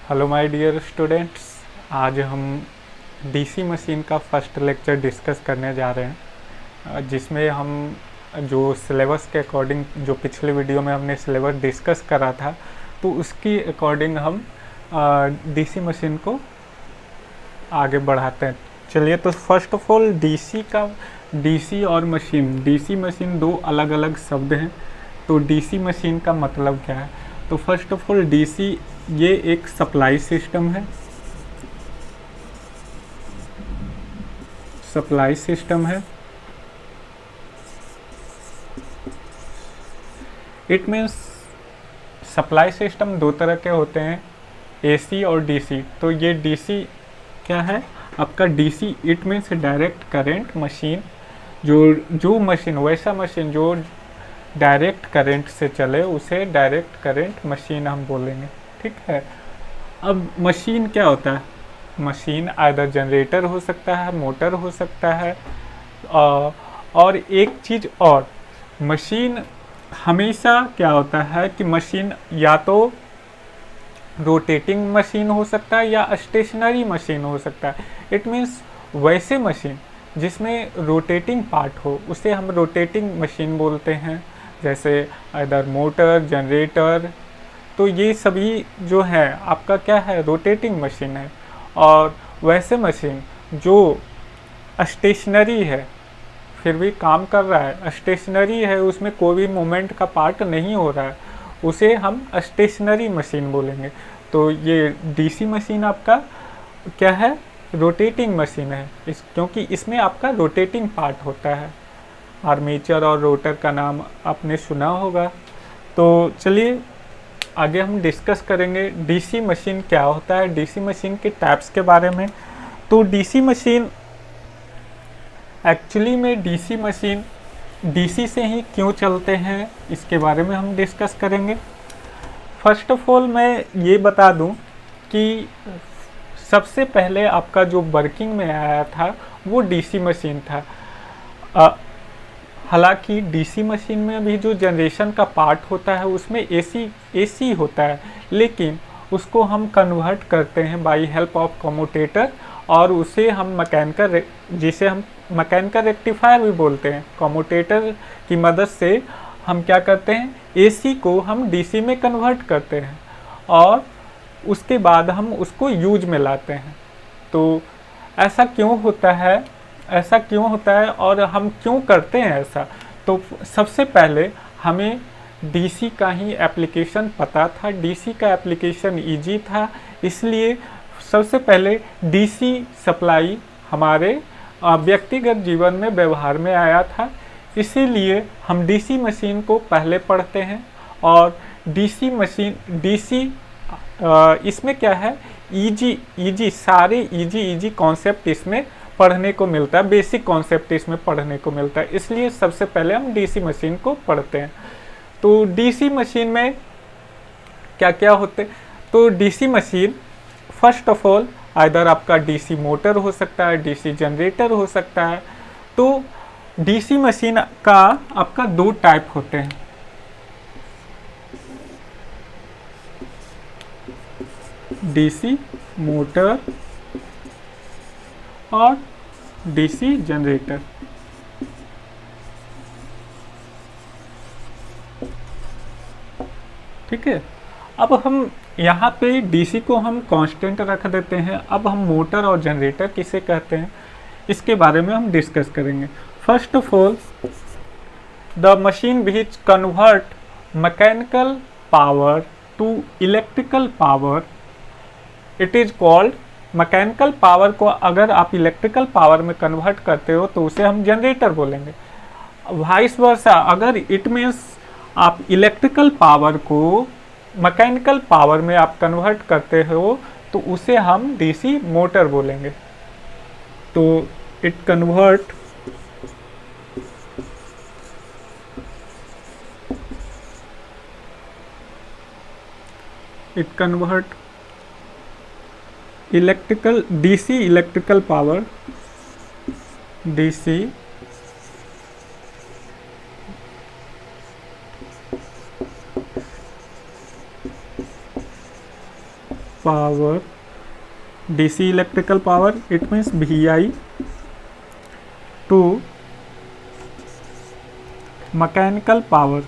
Hello my dear students. आज हम DC machine का फर्स्ट लेक्चर डिस्कस करने जा रहे हैं, जिसमें हम जो सिलेबस के अकॉर्डिंग जो पिछले वीडियो में हमने सिलेबस डिस्कस करा था तो उसकी अकॉर्डिंग हम डीसी मशीन को आगे बढ़ाते हैं। चलिए, तो फर्स्ट ऑफ ऑल डीसी और डीसी मशीन दो अलग अलग शब्द हैं। तो डीसी मशीन का मतलब क्या है? तो फर्स्ट ऑफ ऑल डीसी ये एक सप्लाई सिस्टम है। सप्लाई सिस्टम है। इट मीन्स सप्लाई सिस्टम दो तरह के होते हैं, एसी और डीसी। तो ये डीसी क्या है आपका? DC it means direct current machine. जो मशीन, वैसा मशीन जो डायरेक्ट करंट से चले उसे डायरेक्ट करंट मशीन हम बोलेंगे। ठीक है। अब मशीन क्या होता है? मशीन आइदर जनरेटर हो सकता है, मोटर हो सकता है, और एक चीज़ और, मशीन हमेशा क्या होता है कि मशीन या तो रोटेटिंग मशीन हो सकता है या स्टेशनरी मशीन हो सकता है। इट मीन्स वैसे मशीन जिसमें रोटेटिंग पार्ट हो उसे हम रोटेटिंग मशीन बोलते हैं, जैसे इधर मोटर, जनरेटर। तो ये सभी जो है आपका क्या है? रोटेटिंग मशीन है। और वैसे मशीन जो स्टेशनरी है फिर भी काम कर रहा है, स्टेशनरी है, उसमें कोई भी मूवमेंट का पार्ट नहीं हो रहा है, उसे हम स्टेशनरी मशीन बोलेंगे। तो ये डीसी मशीन आपका क्या है? रोटेटिंग मशीन है। क्योंकि इसमें आपका रोटेटिंग पार्ट होता है। आर्मेचर और रोटर का नाम आपने सुना होगा। तो चलिए आगे हम डिस्कस करेंगे डीसी मशीन क्या होता है, डीसी मशीन के टाइप्स के बारे में। तो डीसी मशीन एक्चुअली में डीसी मशीन डीसी से ही क्यों चलते हैं इसके बारे में हम डिस्कस करेंगे। फर्स्ट ऑफ ऑल मैं ये बता दूं कि सबसे पहले आपका जो वर्किंग में आया था वो डीसी मशीन था। हालांकि डीसी मशीन में भी जो जनरेशन का पार्ट होता है उसमें एसी होता है, लेकिन उसको हम कन्वर्ट करते हैं बाय हेल्प ऑफ कम्यूटेटर, और उसे हम जिसे हम मैकेनिकल रेक्टिफायर भी बोलते हैं। कम्यूटेटर की मदद से हम क्या करते हैं? एसी को हम डीसी में कन्वर्ट करते हैं और उसके बाद हम उसको यूज में लाते हैं। तो ऐसा क्यों होता है? ऐसा क्यों होता है और हम क्यों करते हैं ऐसा? तो सबसे पहले हमें डीसी का ही एप्लीकेशन पता था, डीसी का एप्लीकेशन इजी था, इसलिए सबसे पहले डीसी सप्लाई हमारे व्यक्तिगत जीवन में व्यवहार में आया था। इसीलिए हम डीसी मशीन को पहले पढ़ते हैं। और डीसी इसमें क्या है? इजी सारे इजी कॉन्सेप्ट इसमें पढ़ने को मिलता है, बेसिक कॉन्सेप्ट इसमें पढ़ने को मिलता है, इसलिए सबसे पहले हम डीसी मशीन को पढ़ते हैं। तो डीसी मशीन में क्या क्या होते? तो DC machine first of all either आपका डीसी मोटर हो सकता है, डीसी जनरेटर हो सकता है। तो डीसी मशीन का आपका दो टाइप होते हैं, डीसी मोटर और डीसी जनरेटर। ठीक है। अब हम यहाँ पे डीसी को हम कांस्टेंट रख देते हैं। अब हम मोटर और जनरेटर किसे कहते हैं इसके बारे में हम डिस्कस करेंगे। First of all, the machine which convert mechanical power to electrical power, it is called mechanical power को अगर आप इलेक्ट्रिकल पावर में कन्वर्ट करते हो तो उसे हम जनरेटर बोलेंगे। वाइस वर्सा, अगर इट मीन्स आप इलेक्ट्रिकल पावर को मैकेनिकल पावर में आप कन्वर्ट करते हो तो उसे हम डीसी मोटर बोलेंगे। तो it convert DC electrical power, DC power, DC electrical power, it means VI, to mechanical power,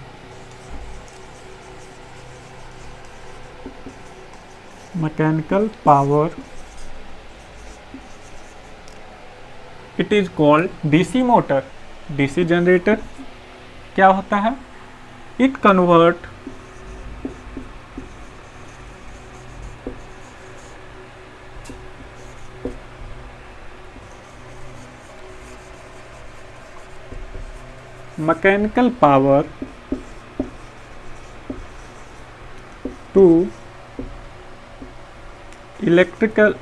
it is called DC motor. DC generator क्या होता है? It convert mechanical power to electrical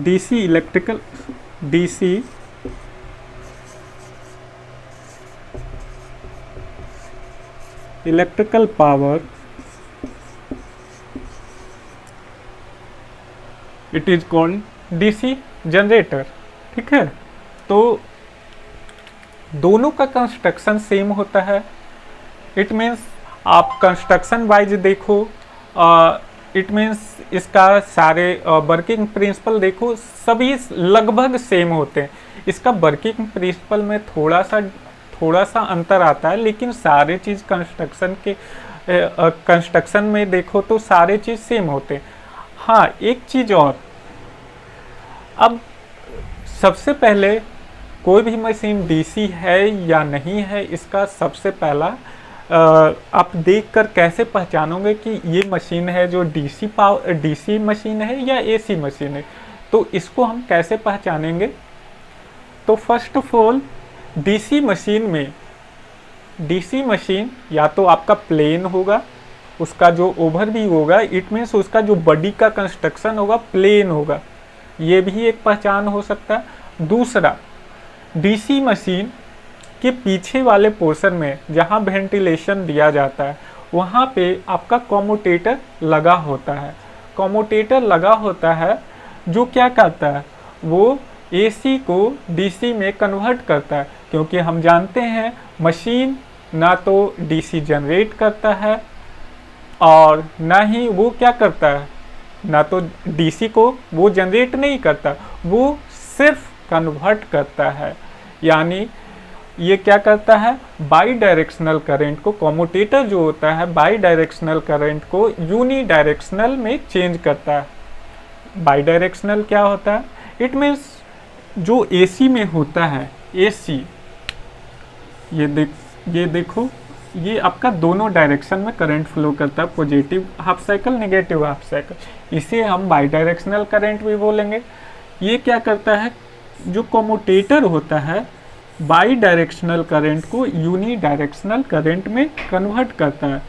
DC electrical power, it is called DC generator. ठीक है, तो दोनों का construction same होता है. इट मीन्स आप कंस्ट्रक्शन वाइज देखो, इट मीन्स इसका सारे वर्किंग प्रिंसिपल देखो, सभी लगभग सेम होते हैं. इसका वर्किंग प्रिंसिपल में थोड़ा सा अंतर आता है, लेकिन सारे चीज़ कंस्ट्रक्शन में देखो तो सारे चीज़ सेम होते हैं. हाँ, एक चीज़ और, अब सबसे पहले कोई भी मशीन डीसी है या नहीं है, इसका सबसे पहला आप देखकर कैसे पहचानोगे कि ये मशीन है जो डीसी मशीन है या एसी मशीन है. तो इसको हम कैसे पहचानेंगे? तो first of all DC machine या तो आपका प्लेन होगा, उसका जो ओवरव्यू होगा, इट मीन्स उसका जो बॉडी का कंस्ट्रक्शन होगा प्लेन होगा, ये भी एक पहचान हो सकता है. दूसरा, डीसी मशीन के पीछे वाले पोर्शन में जहाँ वेंटिलेशन दिया जाता है वहाँ पे आपका कम्यूटेटर लगा होता है. कम्यूटेटर लगा होता है जो क्या करता है, वो एसी को डीसी में कन्वर्ट करता है, क्योंकि हम जानते हैं मशीन ना तो डीसी जनरेट करता है और ना ही वो क्या करता है, ना तो डीसी को वो जनरेट नहीं करता, वो सिर्फ कन्वर्ट करता है. यानी ये क्या करता है, बाई डायरेक्शनल करंट को, कम्यूटेटर जो होता है बाई डायरेक्शनल करंट को यूनी डायरेक्शनल में चेंज करता है. बाई डायरेक्शनल क्या होता है? इट मीन्स जो एसी में होता है, एसी ये देखो, ये आपका दोनों डायरेक्शन में करंट फ्लो करता है, positive half cycle, negative half cycle. इसे हम बाई डायरेक्शनल करंट भी बोलेंगे. ये क्या करता है, जो कम्यूटेटर होता है बाई डायरेक्शनल करंट को यूनी डायरेक्शनल करंट में कन्वर्ट करता है.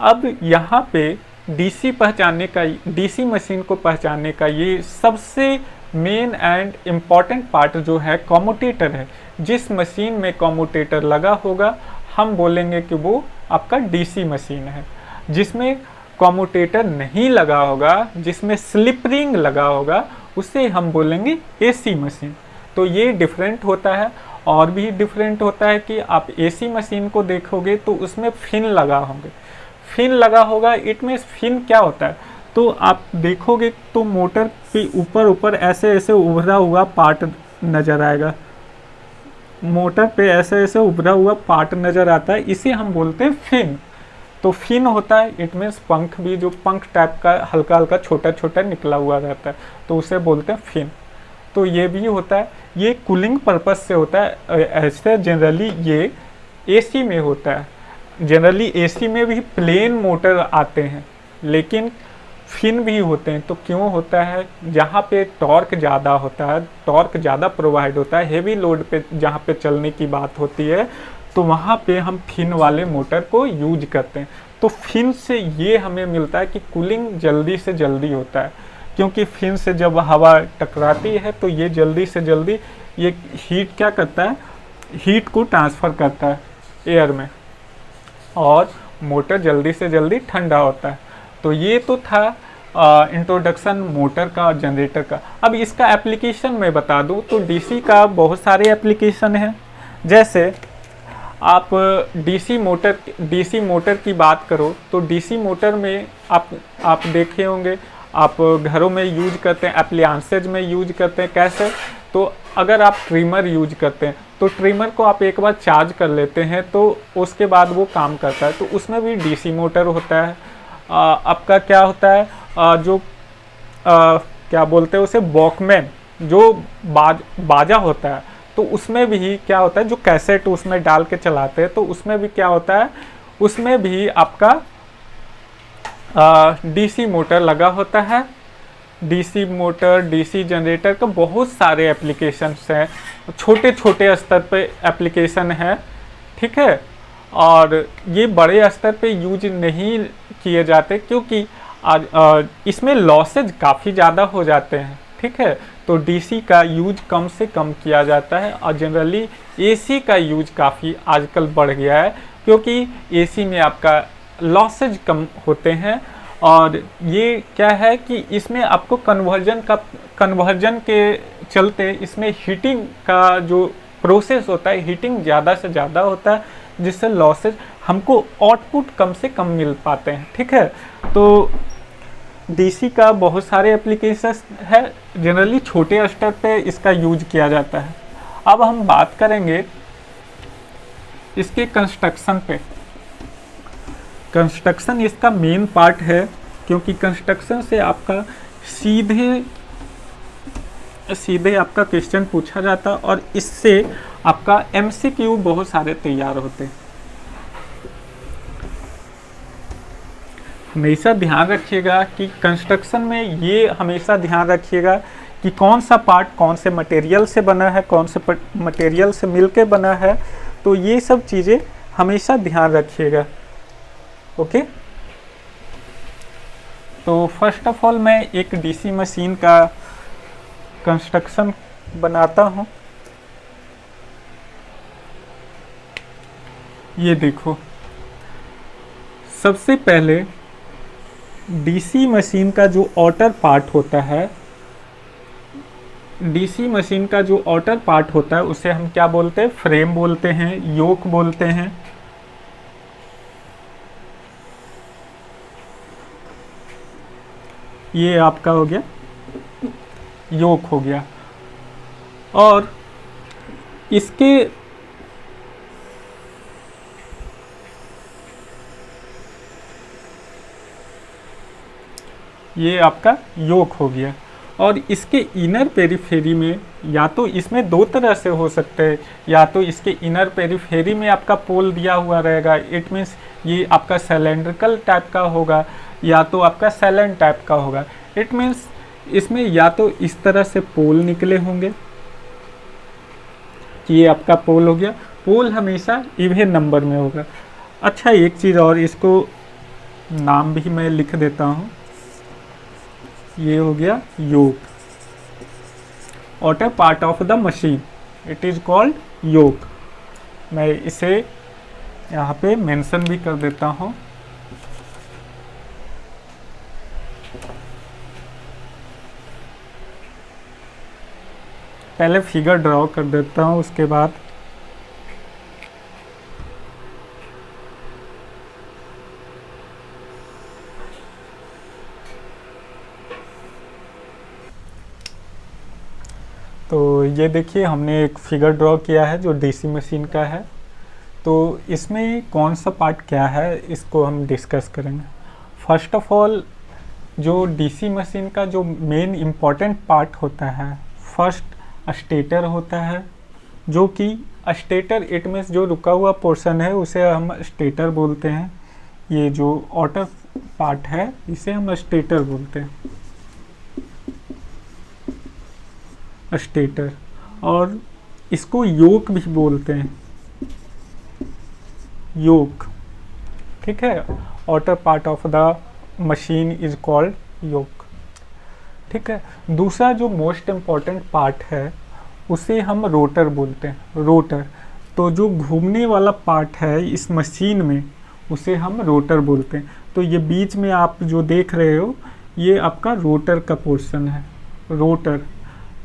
अब यहाँ पे डीसी मशीन को पहचानने का ये सबसे मेन एंड इम्पॉर्टेंट पार्ट जो है कम्यूटेटर है. जिस मशीन में कम्यूटेटर लगा होगा हम बोलेंगे कि वो आपका डीसी मशीन है. जिसमें कम्यूटेटर नहीं लगा होगा, जिसमें स्लिप रिंग लगा होगा, उसे हम बोलेंगे एसी मशीन. तो ये डिफरेंट होता है. और भी डिफरेंट होता है कि आप एसी मशीन को देखोगे तो उसमें फिन लगा होगा. इट मीन्स फिन क्या होता है, तो आप देखोगे तो मोटर के ऊपर ऐसे उभरा हुआ पार्ट नज़र आएगा. मोटर पे ऐसे उभरा हुआ पार्ट नज़र आता है, इसे हम बोलते हैं फिन. तो फिन होता है, इट मीन्स पंख भी, जो पंख टाइप का हल्का छोटा निकला हुआ रहता है, तो उसे बोलते हैं फिन. तो ये भी होता है, ये कूलिंग पर्पस से होता है. ऐसे जनरली ये एसी में होता है. जनरली एसी में भी प्लेन मोटर आते हैं, लेकिन फिन भी होते हैं. तो क्यों होता है, जहाँ पे टॉर्क ज़्यादा होता है, टॉर्क ज़्यादा प्रोवाइड होता है, हेवी लोड पे जहाँ पे चलने की बात होती है, तो वहाँ पे हम फिन वाले मोटर को यूज करते हैं. तो फिन से ये हमें मिलता है कि कूलिंग जल्दी से जल्दी होता है, क्योंकि फिन से जब हवा टकराती है तो ये जल्दी से जल्दी ये हीट क्या करता है, हीट को ट्रांसफ़र करता है एयर में, और मोटर जल्दी से जल्दी ठंडा होता है. तो ये तो था इंट्रोडक्शन मोटर का और जनरेटर का. अब इसका एप्लीकेशन मैं बता दूं तो डीसी का बहुत सारे एप्लीकेशन हैं. जैसे आप डीसी मोटर की बात करो तो डीसी मोटर में आप देखे होंगे, आप घरों में यूज करते हैं, एप्लायंसेज में यूज करते हैं। कैसे? तो अगर आप ट्रिमर यूज करते हैं तो ट्रिमर को आप एक बार चार्ज कर लेते हैं तो उसके बाद वो काम करता है, तो उसमें भी डीसी मोटर होता है। आपका क्या होता है, क्या बोलते हैं उसे, वॉकमैन, जो बाजा होता है, तो उसमें भी क्या होता है, जो कैसेट उसमें डाल के चलाते हैं, तो उसमें भी क्या होता है, उसमें भी आपका डीसी मोटर लगा होता है। डीसी मोटर, डीसी जनरेटर का बहुत सारे एप्लीकेशंस हैं, छोटे छोटे स्तर पे एप्लीकेशन है, ठीक है। और ये बड़े स्तर पे यूज नहीं किए जाते क्योंकि आज इसमें लॉसेज काफ़ी ज़्यादा हो जाते हैं, ठीक है। तो डीसी का यूज कम से कम किया जाता है और जनरली एसी का यूज काफ़ी आजकल बढ़ गया है क्योंकि एसी में आपका लॉसेज कम होते हैं। और ये क्या है कि इसमें आपको कन्वर्जन के चलते इसमें हीटिंग का जो प्रोसेस होता है, हीटिंग ज़्यादा से ज़्यादा होता है, जिससे लॉसेज हमको आउटपुट कम से कम मिल पाते हैं, ठीक है। तो डीसी का बहुत सारे एप्लीकेशंस है, जनरली छोटे स्तर पे इसका यूज किया जाता है। अब हम बात करेंगे इसके कंस्ट्रक्शन पे। कंस्ट्रक्शन इसका मेन पार्ट है क्योंकि कंस्ट्रक्शन से आपका सीधे आपका क्वेश्चन पूछा जाता है और इससे आपका एमसीक्यू बहुत सारे तैयार होते हैं। हमेशा ध्यान रखिएगा कि कंस्ट्रक्शन में ये हमेशा ध्यान रखिएगा कि कौन सा पार्ट कौन से मटेरियल से बना है, कौन से मटेरियल से मिलके बना है, तो ये सब चीज़ें हमेशा ध्यान रखिएगा, ओके। तो फर्स्ट ऑफ ऑल मैं एक डीसी मशीन का कंस्ट्रक्शन बनाता हूँ। ये देखो, सबसे पहले डीसी मशीन का जो आउटर पार्ट होता है, डीसी मशीन का जो आउटर पार्ट होता है उसे हम क्या बोलते हैं, फ्रेम बोलते हैं, योक बोलते हैं। ये आपका हो गया योक हो गया। और इसके ये आपका योक हो गया। और इसके इनर पेरिफेरी में या तो इसमें दो तरह से हो सकते हैं, या तो इसके इनर पेरिफेरी में आपका पोल दिया हुआ रहेगा, इट मीन्स ये आपका सिलेंड्रिकल टाइप का होगा या तो आपका सैलन टाइप का होगा। इट मीन्स इसमें या तो इस तरह से पोल निकले होंगे कि ये आपका पोल हो गया। पोल हमेशा इवन नंबर में होगा। अच्छा, एक चीज़ और, इसको नाम भी मैं लिख देता हूँ। ये हो गया yoke, outer part of the machine, it is called yoke. मैं इसे यहाँ पे मेंशन भी कर देता हूँ। पहले फिगर ड्रॉ कर देता हूँ, उसके बाद तो ये देखिए हमने एक फिगर ड्रॉ किया है जो डीसी मशीन का है। तो इसमें कौन सा पार्ट क्या है इसको हम डिस्कस करेंगे। फर्स्ट ऑफ ऑल, जो डीसी मशीन का जो मेन इम्पॉर्टेंट पार्ट होता है, फर्स्ट स्टेटर होता है, जो कि स्टेटर इट मीन्स जो रुका हुआ पोर्शन है उसे हम स्टेटर बोलते हैं। ये जो आउटर पार्ट है इसे हम स्टेटर बोलते हैं, स्टेटर। और इसको योक भी बोलते हैं, योक, ठीक है। Outer part of the machine is called yoke, ठीक है। दूसरा जो मोस्ट इम्पॉर्टेंट पार्ट है उसे हम रोटर बोलते हैं, रोटर। तो जो घूमने वाला पार्ट है इस मशीन में उसे हम रोटर बोलते हैं। तो ये बीच में आप जो देख रहे हो ये आपका रोटर का पोर्शन है, रोटर,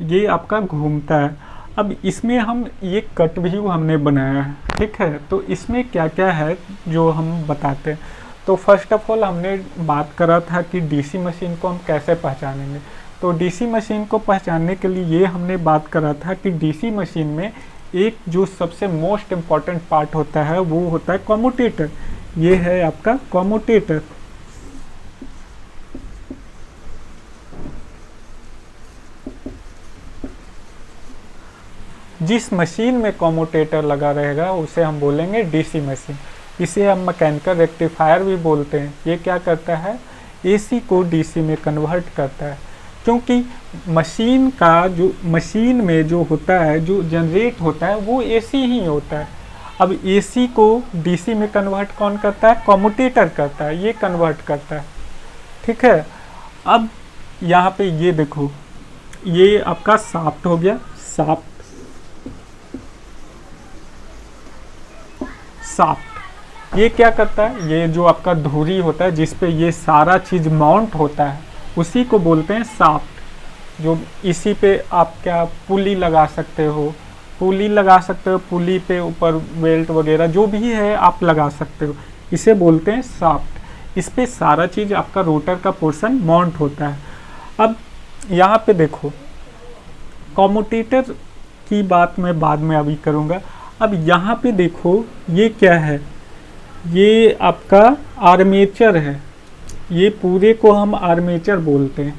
ये आपका घूमता है। अब इसमें हम ये कट व्यू हमने बनाया है, ठीक है। तो इसमें क्या क्या है जो हम बताते हैं। तो फर्स्ट ऑफ ऑल हमने बात करा था कि डीसी मशीन को हम कैसे पहचानेंगे। तो डीसी मशीन को पहचानने के लिए ये हमने बात करा था कि डीसी मशीन में एक जो सबसे मोस्ट इम्पॉर्टेंट पार्ट होता है वो होता है कम्यूटेटर। ये है आपका कम्यूटेटर। जिस मशीन में कम्यूटेटर लगा रहेगा उसे हम बोलेंगे डीसी मशीन। इसे हम मैकेनिकल रेक्टिफायर भी बोलते हैं। ये क्या करता है, एसी को डीसी में कन्वर्ट करता है, क्योंकि मशीन में जो होता है, जो जनरेट होता है वो एसी ही होता है। अब एसी को डीसी में कन्वर्ट कौन करता है, कम्यूटेटर करता है, ये कन्वर्ट करता है, ठीक है। अब यहाँ पे ये देखो, ये आपका शाफ्ट हो गया, शाफ्ट ये क्या करता है, ये जो आपका धुरी होता है जिस पे ये सारा चीज माउंट होता है उसी को बोलते हैं शाफ्ट। जो इसी पे आप क्या पुली लगा सकते हो, पुली पे ऊपर बेल्ट वगैरह जो भी है आप लगा सकते हो, इसे बोलते हैं शाफ्ट। इस पे सारा चीज आपका रोटर का पोर्शन माउंट होता है। अब यहाँ पे देखो, कम्यूटेटर की बात मैं बाद में अभी करूँगा। अब यहाँ पे देखो ये क्या है, ये आपका आर्मेचर है, ये पूरे को हम आर्मेचर बोलते हैं,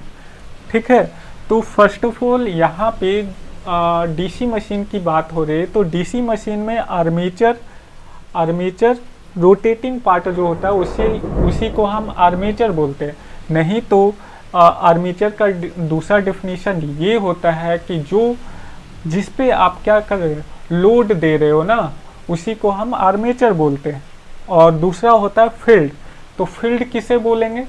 ठीक है। तो फर्स्ट ऑफ ऑल यहाँ पे डीसी मशीन की बात हो रही है, तो डीसी मशीन में आर्मेचर रोटेटिंग पार्ट जो होता है उसी को हम आर्मेचर बोलते हैं। नहीं तो आर्मेचर का दूसरा डेफिनेशन ये होता है कि जिस पे आप क्या कर रहे हो, लोड दे रहे हो ना, उसी को हम आर्मेचर बोलते हैं। और दूसरा होता है फील्ड। तो फील्ड किसे बोलेंगे,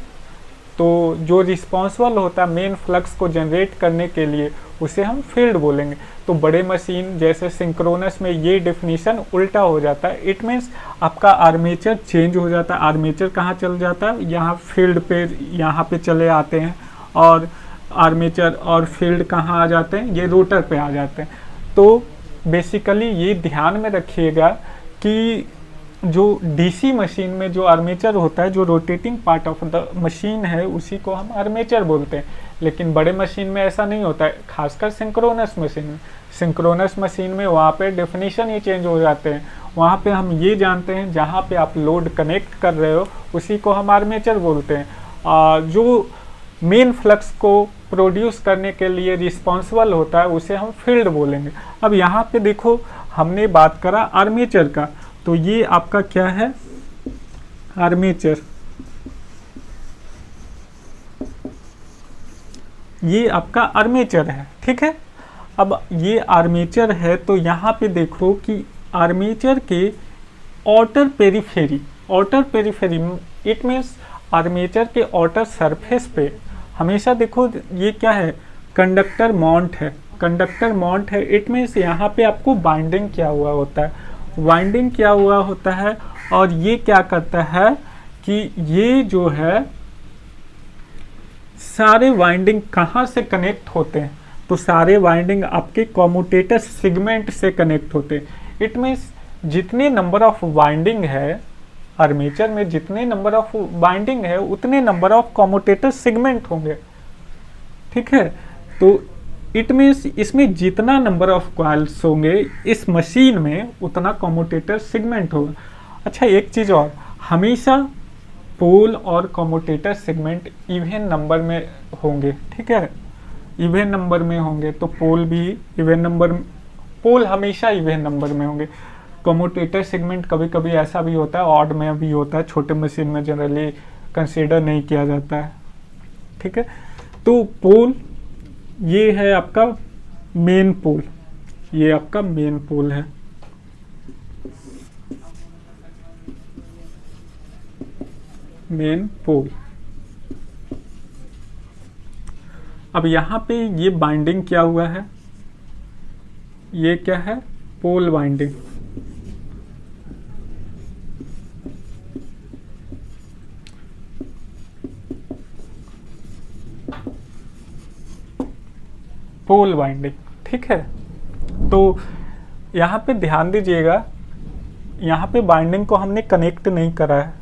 तो जो रिस्पॉन्सिबल होता है मेन फ्लक्स को जनरेट करने के लिए उसे हम फील्ड बोलेंगे। तो बड़े मशीन जैसे सिंक्रोनस में ये डेफिनेशन उल्टा हो जाता है। इट मीन्स आपका आर्मेचर चेंज हो जाता है। आर्मेचर कहाँ चल जाता है, यहाँ फील्ड पे, यहाँ पे चले आते हैं, और आर्मेचर और फील्ड कहाँ आ जाते हैं, ये रोटर पे आ जाते हैं। तो बेसिकली ये ध्यान में रखिएगा कि जो डीसी मशीन में जो आर्मेचर होता है, जो rotating part of the machine है, उसी को हम आर्मेचर बोलते हैं। लेकिन बड़े मशीन में ऐसा नहीं होता है, खासकर सिंक्रोनस मशीन में। सिंक्रोनस मशीन में वहाँ पे डेफिनेशन ही चेंज हो जाते हैं। वहाँ पे हम ये जानते हैं जहाँ पे आप लोड कनेक्ट कर रहे हो उसी को हम आर्मेचर बोलते हैं। जो मेन फ्लक्स को प्रोड्यूस करने के लिए रिस्पॉन्सिबल होता है उसे हम फील्ड बोलेंगे। अब यहाँ पे देखो, हमने बात करा आर्मेचर का, तो ये आपका क्या है, आर्मेचर। ये आपका आर्मेचर है, ठीक है। अब ये आर्मेचर है, तो यहाँ पे देखो कि आर्मेचर के outer periphery it means armature के आउटर सरफेस पे हमेशा देखो ये क्या है, कंडक्टर माउंट है। इट मीन्स यहाँ पे आपको बाइंडिंग किया हुआ होता है। और ये क्या करता है कि ये जो है सारे वाइंडिंग कहाँ से कनेक्ट होते हैं, तो सारे वाइंडिंग आपके कम्यूटेटर सेगमेंट से कनेक्ट होते हैं। इट मीन्स जितने नंबर ऑफ वाइंडिंग है आर्मेचर में, जितने नंबर ऑफ वाइंडिंग है उतने नंबर ऑफ कम्यूटेटर सेगमेंट होंगे, ठीक है। तो इट मीन्स इसमें जितना नंबर ऑफ कॉइल्स होंगे इस मशीन में उतना कम्यूटेटर सेगमेंट होगा। अच्छा, एक चीज़ और, हमेशा पोल और कम्यूटेटर सेगमेंट इवन नंबर में होंगे, ठीक है, इवन नंबर में होंगे। तो पोल हमेशा इवन नंबर में होंगे। कम्यूटेटर सेगमेंट कभी कभी ऐसा भी होता है, ऑड में भी होता है, छोटे मशीन में जनरली कंसीडर नहीं किया जाता है, ठीक है। तो पोल ये है आपका मेन पोल, ये आपका मेन पोल है। मेन पोल। अब यहाँ पे ये बाइंडिंग क्या हुआ है, ये क्या है, पोल बाइंडिंग। पोल बाइंडिंग, ठीक है। तो यहाँ पे ध्यान दीजिएगा, यहाँ पे वाइंडिंग को हमने कनेक्ट नहीं करा है।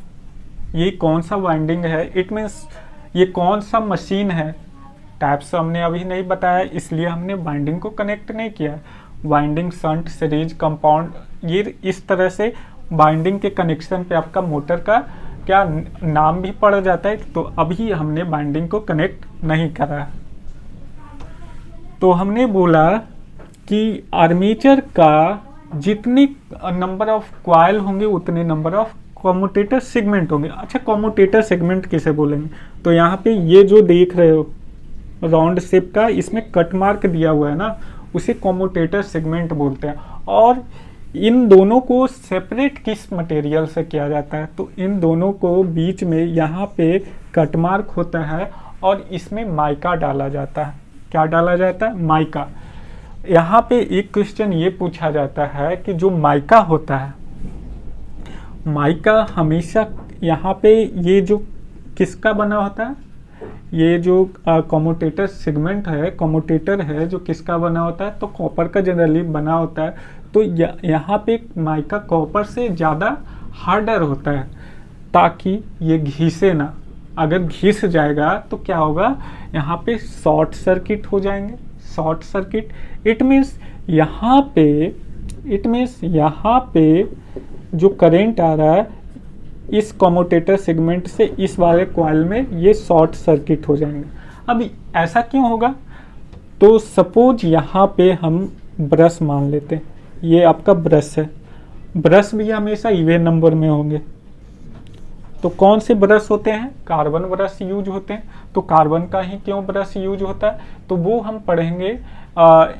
ये कौन सा वाइंडिंग है, इट मीन्स ये कौन सा मशीन है, टाइप्स हमने अभी नहीं बताया, इसलिए हमने वाइंडिंग को कनेक्ट नहीं किया। वाइंडिंग, शंट, सीरीज, कंपाउंड, ये इस तरह से वाइंडिंग के कनेक्शन पे आपका मोटर का क्या नाम भी पड़ जाता है। तो अभी हमने वाइंडिंग को कनेक्ट नहीं करा। तो हमने बोला कि आर्मेचर का जितनी नंबर ऑफ कॉइल होंगे उतने नंबर ऑफ कम्यूटेटर सेगमेंट होंगे। अच्छा, कम्यूटेटर सेगमेंट किसे बोलेंगे? तो यहाँ पे ये जो देख रहे हो राउंड शेप का, इसमें कट मार्क दिया हुआ है ना, उसे कम्यूटेटर सेगमेंट बोलते हैं। और इन दोनों को सेपरेट किस मटेरियल से किया जाता है? तो इन दोनों को बीच में यहाँ पे कट मार्क होता है और इसमें माइका डाला जाता है। क्या डाला जाता है? माइका। यहाँ पे एक क्वेश्चन ये पूछा जाता है कि जो माइका होता है, माइका हमेशा यहाँ पे ये जो किसका बना होता है, ये जो कम्यूटेटर सेगमेंट है, कम्यूटेटर है जो किसका बना होता है? तो कॉपर का जनरली बना होता है। तो यहाँ पे माइका कॉपर से ज़्यादा हार्डर होता है ताकि ये घिसे ना। अगर घिस जाएगा तो क्या होगा, यहाँ पे शॉर्ट सर्किट हो जाएंगे। शॉर्ट सर्किट इट मीन्स यहाँ पे जो करंट आ रहा है इस कम्यूटेटर सेगमेंट से इस वाले कॉइल में, ये शॉर्ट सर्किट हो जाएंगे। अब ऐसा क्यों होगा? तो सपोज यहाँ पे हम ब्रश मान लेते हैं, ये आपका ब्रश है। ब्रश भी हमेशा इवन नंबर में होंगे। तो कौन से ब्रश होते हैं? कार्बन ब्रश यूज होते हैं। तो कार्बन का ही क्यों ब्रश यूज होता है? तो वो हम पढ़ेंगे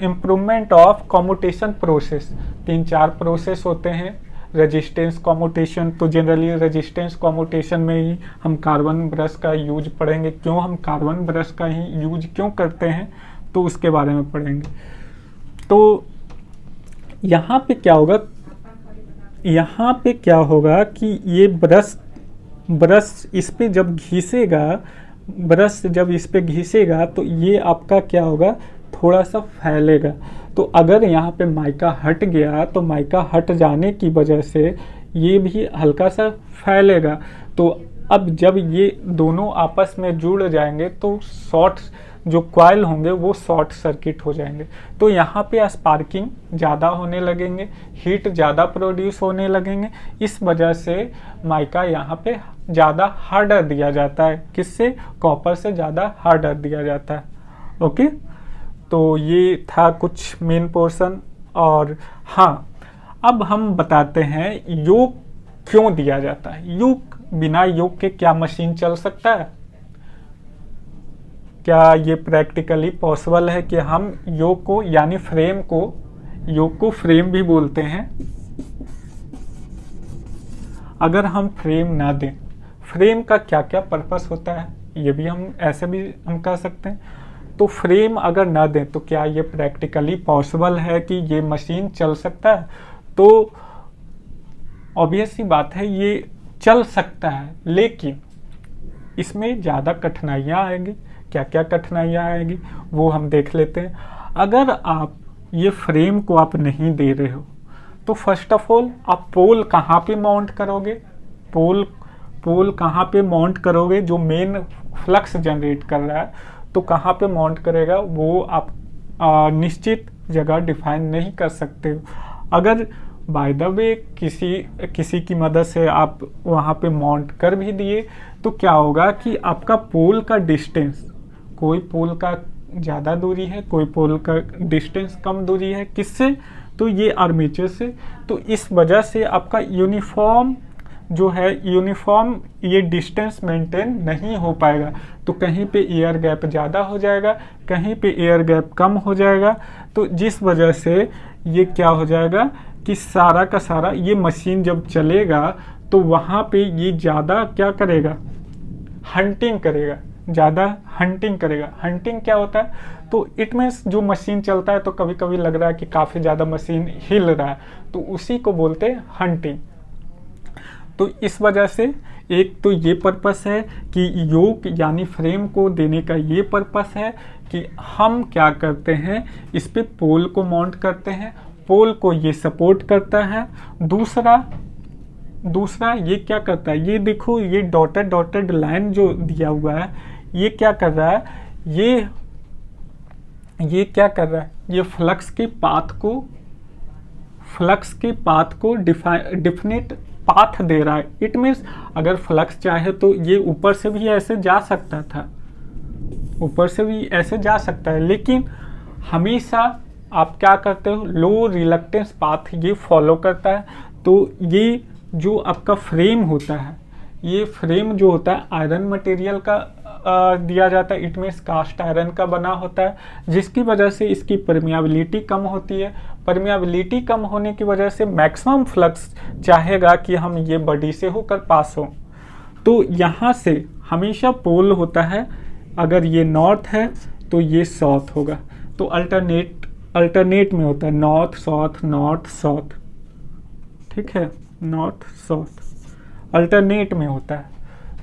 improvement of commutation process. 3-4 process होते हैं। रेजिस्टेंस कम्यूटेशन, तो जनरली रेजिस्टेंस कम्यूटेशन में ही हम कार्बन ब्रश का यूज पढ़ेंगे। क्यों हम कार्बन ब्रश का ही यूज क्यों करते हैं, तो उसके बारे में पढ़ेंगे। तो यहाँ पे क्या होगा, यहाँ पे क्या होगा कि ये ब्रश इस पे जब घिसेगा, ब्रश जब इस पे घिसेगा तो ये आपका क्या होगा, थोड़ा सा फैलेगा। तो अगर यहाँ पे माइका हट गया तो माइका हट जाने की वजह से ये भी हल्का सा फैलेगा। तो अब जब ये दोनों आपस में जुड़ जाएंगे तो शॉर्ट जो कॉइल होंगे वो शॉर्ट सर्किट हो जाएंगे। तो यहाँ पे स्पार्किंग ज़्यादा होने लगेंगे, हीट ज़्यादा प्रोड्यूस होने लगेंगे। इस वजह से माइका यहाँ पे ज़्यादा हार्डर दिया जाता है। किससे? कॉपर से ज़्यादा हार्डर दिया जाता है। ओके, तो ये था कुछ मेन पोर्शन। और हाँ, अब हम बताते हैं योक क्यों दिया जाता है। योक, बिना योक के क्या मशीन चल सकता है? क्या ये प्रैक्टिकली पॉसिबल है कि हम योक को यानी फ्रेम को, योक को फ्रेम भी बोलते हैं, अगर हम फ्रेम ना दें, फ्रेम का क्या क्या पर्पस होता है ये भी हम ऐसे भी हम कह सकते हैं। तो फ्रेम अगर ना दें तो क्या ये प्रैक्टिकली पॉसिबल है कि ये मशीन चल सकता है? तो ऑब्वियस सी बात है, ये चल सकता है, लेकिन इसमें ज़्यादा कठिनाइयाँ आएंगी। क्या क्या कठिनाइयाँ आएगी वो हम देख लेते हैं। अगर आप ये फ्रेम को आप नहीं दे रहे हो तो फर्स्ट ऑफ ऑल आप पोल कहाँ पे माउंट करोगे? पोल कहाँ पे माउंट करोगे? जो मेन फ्लक्स जनरेट कर रहा है तो कहाँ पे माउंट करेगा वो आप निश्चित जगह डिफाइन नहीं कर सकते हो। अगर बाय द वे किसी की मदद से आप वहाँ पे माउंट कर भी दिए तो क्या होगा कि आपका पोल का डिस्टेंस, कोई पोल का ज़्यादा दूरी है, कोई पोल का डिस्टेंस कम दूरी है। किससे? तो ये आर्मेचर से। तो इस वजह से आपका यूनिफॉर्म जो है, यूनिफॉर्म ये डिस्टेंस मेंटेन नहीं हो पाएगा। तो कहीं पे एयर गैप ज़्यादा हो जाएगा, कहीं पे एयर गैप कम हो जाएगा। तो जिस वजह से ये क्या हो जाएगा कि सारा का सारा ये मशीन जब चलेगा तो वहाँ पे ये ज़्यादा क्या करेगा, हंटिंग करेगा, ज़्यादा हंटिंग करेगा। हंटिंग क्या होता है? तो इट मीन्स जो मशीन चलता है तो कभी कभी लग रहा है कि काफ़ी ज़्यादा मशीन हिल रहा है, तो उसी को बोलते हैं हंटिंग। तो इस वजह से एक तो ये पर्पस है कि योक यानी फ्रेम को देने का ये पर्पस है कि हम क्या करते हैं, इस पे पोल को माउंट करते हैं, पोल को ये सपोर्ट करता है। दूसरा ये क्या करता है, ये देखो ये डॉटेड लाइन जो दिया हुआ है, ये क्या कर रहा है, ये क्या कर रहा है, ये फ्लक्स के पाथ को डिफिनिट पाथ दे रहा है। इट मीन्स अगर फ्लक्स चाहे तो ये ऊपर से भी ऐसे जा सकता था, ऊपर से भी ऐसे जा सकता है, लेकिन हमेशा आप क्या करते हो, लो रिलक्टेंस पाथ ये फॉलो करता है। तो ये जो आपका फ्रेम होता है, ये फ्रेम जो होता है आयरन मटेरियल का दिया जाता है, इट मीन्स कास्ट आयरन का बना होता है, जिसकी वजह से इसकी परमियाबिलिटी कम होती है। परमियाबिलिटी कम होने की वजह से मैक्सिमम फ्लक्स चाहेगा कि हम ये बॉडी से होकर पास हो। तो यहाँ से हमेशा पोल होता है, अगर ये नॉर्थ है तो ये साउथ होगा, तो अल्टरनेट में होता है, नॉर्थ साउथ, ठीक है, नॉर्थ साउथ अल्टरनेट में होता है।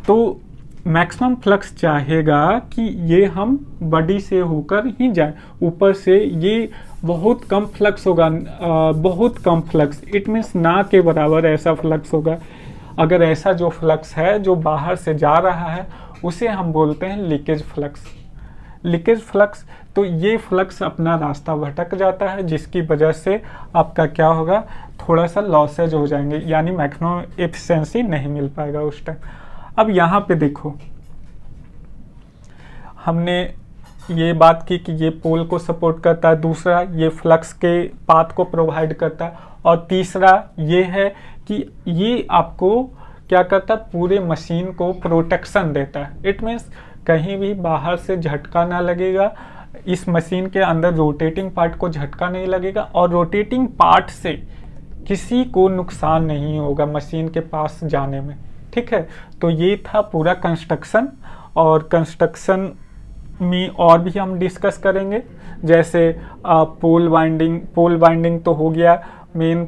तो मैक्सिमम फ्लक्स चाहेगा कि ये हम बॉडी से होकर ही जाए, ऊपर से ये बहुत कम फ्लक्स होगा, बहुत कम फ्लक्स, इट मीन्स ना के बराबर ऐसा फ्लक्स होगा। अगर ऐसा जो फ्लक्स है जो बाहर से जा रहा है उसे हम बोलते हैं लीकेज फ्लक्स। तो ये फ्लक्स अपना रास्ता भटक जाता है, जिसकी वजह से आपका क्या होगा, थोड़ा सा लॉसेज हो जाएंगे, यानी मैक्सिमम एफिशिएंसी नहीं मिल पाएगा उस टाइम। अब यहाँ पे देखो, हमने ये बात की कि ये पोल को सपोर्ट करता है, दूसरा ये फ्लक्स के पाथ को प्रोवाइड करता है, और तीसरा ये है कि ये आपको क्या करता है, पूरे मशीन को प्रोटेक्शन देता है। इट मीन्स कहीं भी बाहर से झटका ना लगेगा, इस मशीन के अंदर रोटेटिंग पार्ट को झटका नहीं लगेगा, और रोटेटिंग पार्ट से किसी को नुकसान नहीं होगा मशीन के पास जाने में, ठीक है। तो ये था पूरा कंस्ट्रक्शन, और कंस्ट्रक्शन में और भी हम डिस्कस करेंगे, जैसे पोल वाइंडिंग तो हो गया। मेन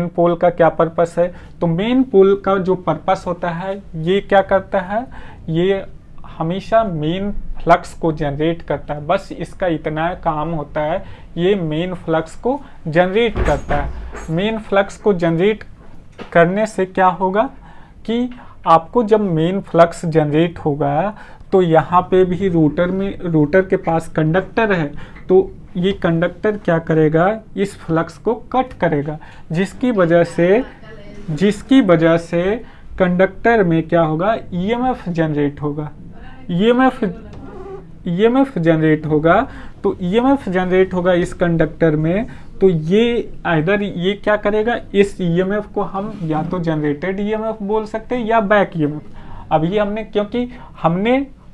पोल का क्या पर्पस है, तो मेन पोल का जो पर्पस होता है, ये क्या करता है, ये हमेशा मेन फ्लक्स को जनरेट करता है, बस इसका इतना काम होता है, ये मेन फ्लक्स को जनरेट करता है। मेन फ्लक्स को जनरेट करने से क्या होगा कि आपको जब मेन फ्लक्स जनरेट होगा तो यहाँ पे भी रोटर के पास कंडक्टर है, तो ये कंडक्टर क्या करेगा, इस फ्लक्स को कट करेगा, जिसकी वजह से कंडक्टर में क्या होगा, ईएमएफ जनरेट होगा। ईएमएफ जनरेट होगा, तो ईएमएफ जनरेट होगा इस कंडक्टर में, तो ये आइदर ये क्या करेगा, इस ईएमएफ को हम या तो जनरेटेड ईएमएफ बोल सकते हैं या बैक ईएमएफ।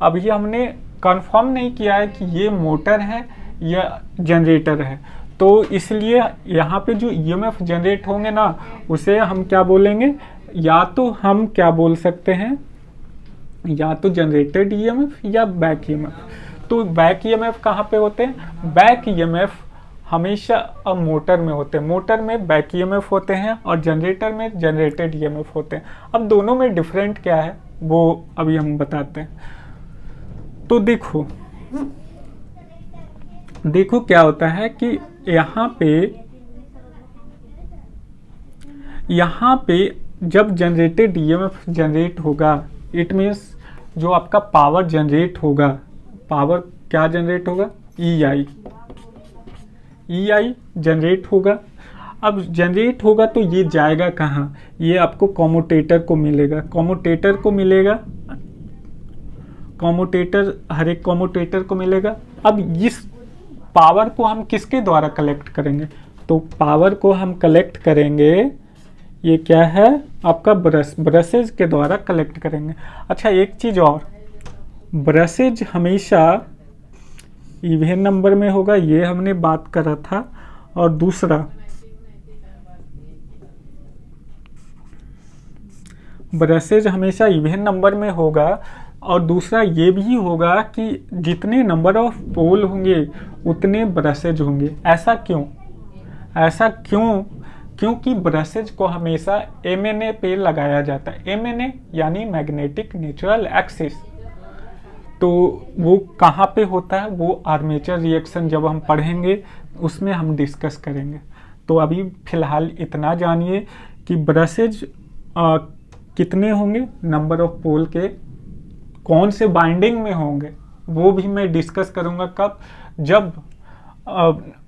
अभी हमने कंफर्म नहीं किया है कि ये मोटर है या जनरेटर है, तो इसलिए यहाँ पे जो ईएमएफ जनरेट होंगे ना, उसे हम क्या बोलेंगे, या तो हम क्या बोल सकते हैं, या तो जनरेटेड ईएमएफ या बैक ईएमएफ। तो बैक ईएमएफ कहाँ पे होते हैं, बैक ईएमएफ हमेशा मोटर में होते हैं, मोटर में बैक ईएमएफ होते हैं, और जनरेटर में जनरेटेड ईएमएफ होते हैं। अब दोनों में डिफरेंट क्या है वो अभी हम बताते हैं। तो देखो क्या होता है कि यहाँ पे जब जनरेटेड ईएमएफ जनरेट होगा, इट मीन्स जो आपका पावर जनरेट होगा, पावर क्या जनरेट होगा, EI जनरेट होगा। अब जनरेट होगा तो ये जाएगा कहाँ, ये आपको कम्यूटेटर को मिलेगा, हर एक कम्यूटेटर को मिलेगा। अब इस पावर को हम किसके द्वारा कलेक्ट करेंगे, तो पावर को हम कलेक्ट करेंगे, ये क्या है आपका ब्रशेज के द्वारा कलेक्ट करेंगे। अच्छा एक चीज और, ब्रशेज हमेशा इवन नंबर में होगा, ये हमने बात करा था, और दूसरा ब्रशेज हमेशा इवन नंबर में होगा, और दूसरा ये भी होगा कि जितने नंबर ऑफ पोल होंगे उतने ब्रशेज होंगे। ऐसा क्यों, क्योंकि ब्रशेज को हमेशा एमएनए पे लगाया जाता है। एमएनए यानी मैग्नेटिक नेचुरल एक्सिस। तो वो कहाँ पे होता है, वो आर्मेचर रिएक्शन जब हम पढ़ेंगे उसमें हम डिस्कस करेंगे। तो अभी फ़िलहाल इतना जानिए कि ब्रशेज कितने होंगे, नंबर ऑफ पोल के, कौन से बाइंडिंग में होंगे, वो भी मैं डिस्कस करूँगा। कब, जब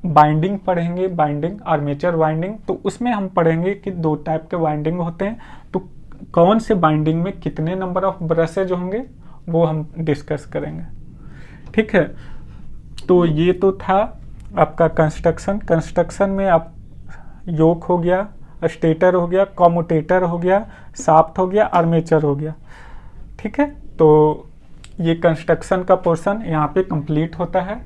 बाइंडिंग पढ़ेंगे, बाइंडिंग आर्मेचर बाइंडिंग, तो उसमें हम पढ़ेंगे कि दो टाइप के बाइंडिंग होते हैं। तो कौन से बाइंडिंग में कितने नंबर ऑफ ब्रशेज होंगे वो हम डिस्कस करेंगे। ठीक है, तो ये तो था आपका कंस्ट्रक्शन में आप योक हो गया, स्टेटर हो गया, कम्यूटेटर हो गया, शाफ्ट हो गया, आर्मेचर हो गया। ठीक है, तो ये कंस्ट्रक्शन का पोर्शन यहाँ पे कंप्लीट होता है।